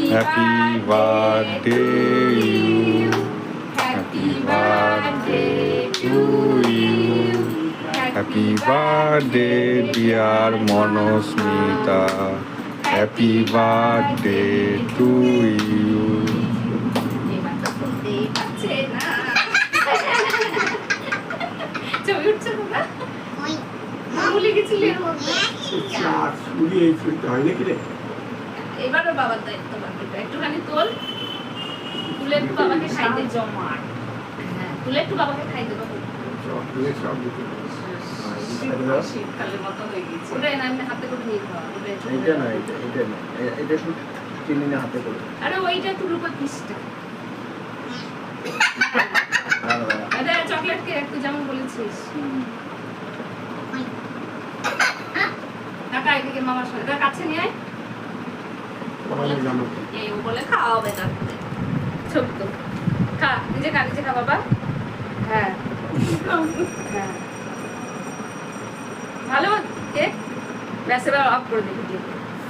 Happy birthday you. Happy birthday to you. Happy birthday dear Monosmita. Happy birthday to you. এবারও বাবার দায়িত্ব একটুখানি তোল, তুলে একটু বাবাকে খাই দে। জমাট তুলে একটু বাবাকে খাই দেবো। শীতকালের মতো হয়ে গেছে। ওটা না এমনি হাতে করে নিয়ে খাওয়া। এটা না, এটা শুধু চিনি না হাতে করে। আরে ওইটা একটু রূপা পিসটা। এটা চকলেট কেক তুই যেমন বলেছিস। কাকা এদিকে মামার সাথে কাছে নিয়ে আয়। এই ও বলে খাওয়াবে তারপরে ছোট্ট খা, নিজে খা বাবা। হ্যাঁ হ্যাঁ ভালো কেক। ব্যাস এবার অফ করে দিবি।